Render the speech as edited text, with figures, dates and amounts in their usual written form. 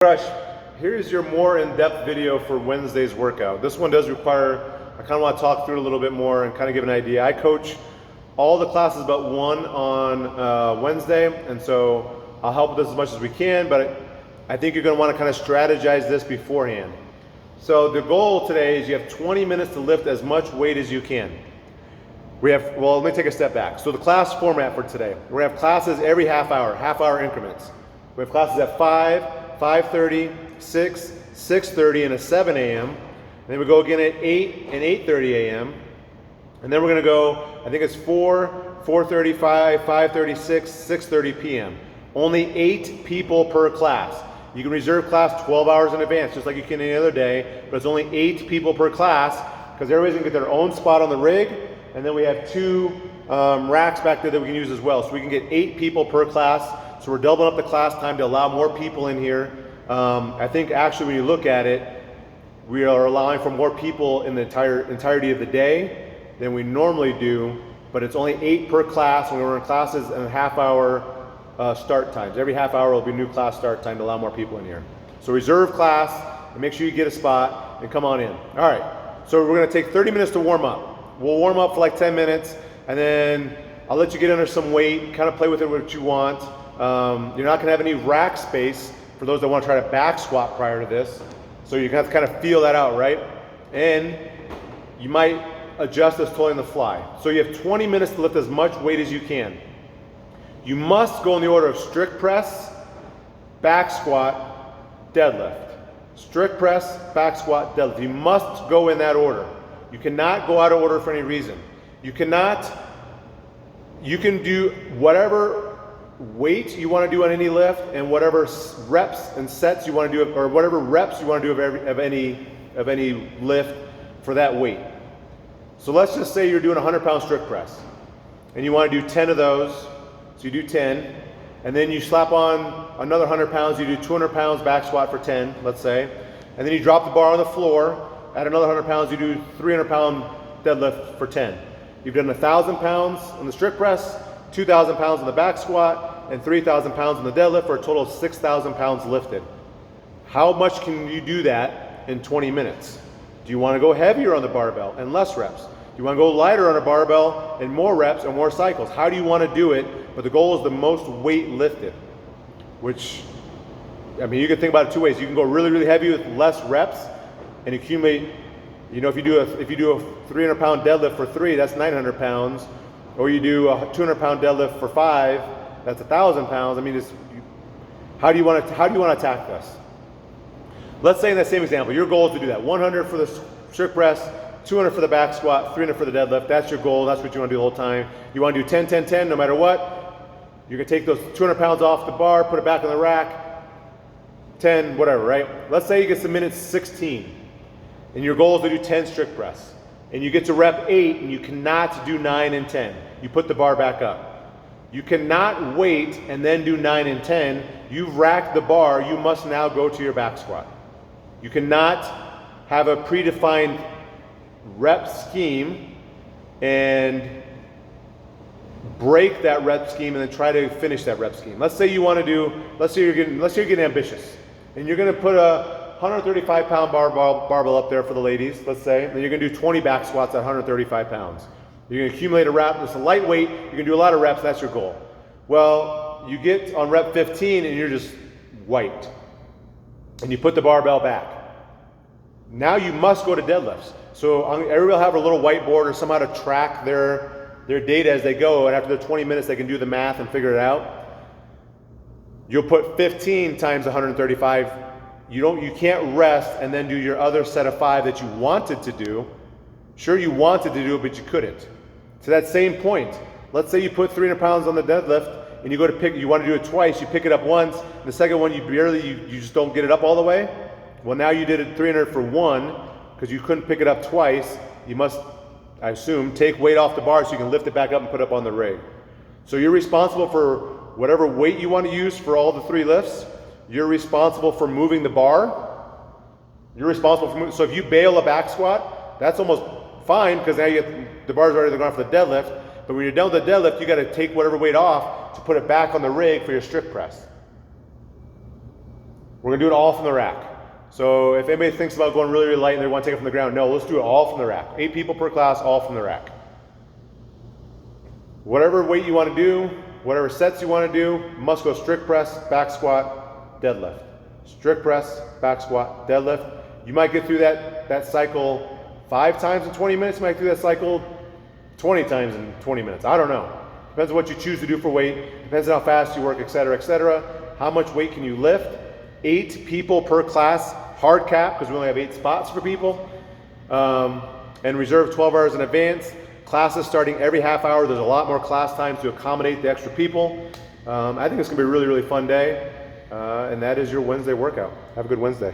Crush, here's your more in-depth video for Wednesday's workout. This one does require, I kind of want to talk through it a little bit more and kind of give an idea. I coach all the classes but one on Wednesday, and so I'll help with this as much as we can, but I think you're going to want to kind of strategize this beforehand. So the goal today is you have 20 minutes to lift as much weight as you can. Well, let me take a step back. So the class format for today, we're going to have classes every half hour increments. We have classes at 5, 5:30, 6, 6:30, and a 7 a.m. And then we go again at 8 and 8:30 a.m. And then we're going to go, I think it's 4, 4:35, 5:36, 6:30 p.m. Only 8 people per class. You can reserve class 12 hours in advance, just like you can any other day, but it's only 8 people per class because everybody's going to get their own spot on the rig. And then we have 2 racks back there that we can use as well. So we can get 8 people per class. So we're doubling up the class time to allow more people in here. I think actually when you look at it, we are allowing for more people in the entirety of the day than we normally do, but it's only 8 per class, and we're in classes in half-hour start times. Every half hour will be a new class start time to allow more people in here. So reserve class, and make sure you get a spot, and come on in. All right, so we're gonna take 30 minutes to warm up. We'll warm up for like 10 minutes, and then I'll let you get under some weight, kind of play with it what you want. You're not gonna have any rack space for those that want to try to back squat prior to this. So you're gonna have to kind of feel that out, right? And you might adjust this totally on the fly. So you have 20 minutes to lift as much weight as you can. You must go in the order of strict press, back squat, deadlift. Strict press, back squat, deadlift. You must go in that order. You cannot go out of order for any reason. You can do whatever weight you want to do on any lift and whatever reps and sets you want to do, or whatever reps you want to do of any lift for that weight. So let's just say you're doing a 100-pound strict press and you want to do 10 of those. So you do 10, and then you slap on another 100 pounds, you do 200 pounds back squat for 10, let's say, and then you drop the bar on the floor, add another 100 pounds, you do 300-pound deadlift for 10. You've done 1,000 pounds on the strict press, 2,000 pounds on the back squat, and 3,000 pounds on the deadlift for a total of 6,000 pounds lifted. How much can you do that in 20 minutes? Do you want to go heavier on the barbell and less reps? Do you want to go lighter on a barbell and more reps and more cycles? How do you want to do it? But the goal is the most weight lifted, which, I mean, you can think about it 2 ways. You can go really, really heavy with less reps and accumulate, you know, if you do a 300-pound deadlift for 3, that's 900 pounds. Or you do a 200-pound deadlift for 5, that's 1,000 pounds. I mean, how do you want to attack this? Let's say in that same example, your goal is to do that. 100 for the strict press, 200 for the back squat, 300 for the deadlift. That's your goal. That's what you want to do the whole time. You want to do 10, 10, 10 no matter what. You're going to take those 200 pounds off the bar, put it back on the rack, 10, whatever, right? Let's say you get to minute 16, and your goal is to do 10 strict press. And you get to rep 8, and you cannot do 9 and 10. You put the bar back up. You cannot wait and then do 9 and 10. You've racked the bar. You must now go to your back squat. You cannot have a predefined rep scheme and break that rep scheme and then try to finish that rep scheme. Let's say you want to do, let's say you're getting ambitious and you're going to put a 135-pound barbell up there for the ladies, let's say, and you're going to do 20 back squats at 135 pounds. You're going to accumulate a rep. It's a lightweight. You're going to do a lot of reps. That's your goal. Well, you get on rep 15 and you're just wiped. And you put the barbell back. Now you must go to deadlifts. So everybody will have a little whiteboard or somehow to track their data as they go. And after the 20 minutes, they can do the math and figure it out. You'll put 15 times 135. You can't rest and then do your other set of 5 that you wanted to do. Sure, you wanted to do it, but you couldn't. To that same point, let's say you put 300 pounds on the deadlift and you want to do it twice, you pick it up once, and the second one you just don't get it up all the way. Well, now you did it 300 for 1 because you couldn't pick it up twice. You must, I assume, take weight off the bar so you can lift it back up and put it up on the rig. So you're responsible for whatever weight you want to use for all the 3 lifts. You're responsible for moving the bar. You're responsible for so if you bail a back squat, that's almost fine because now you get the bar's already gone for the deadlift. But when you're done with the deadlift, you got to take whatever weight off to put it back on the rig for your strict press. We're gonna do it all from the rack. So if anybody thinks about going really, really light and they want to take it from the ground, no, let's do it all from the rack. 8 people per class, all from the rack. Whatever weight you want to do, whatever sets you want to do, must go strict press, back squat, deadlift. Strict press, back squat, deadlift. You might get through that cycle 5 times in 20 minutes. You might get through that cycle 20 times in 20 minutes. I don't know. Depends on what you choose to do for weight. Depends on how fast you work, et cetera, et cetera. How much weight can you lift? 8 people per class, hard cap, because we only have 8 spots for people. And reserve 12 hours in advance. Classes starting every half hour. There's a lot more class times to accommodate the extra people. I think it's gonna be a really, really fun day. And that is your Wednesday workout. Have a good Wednesday.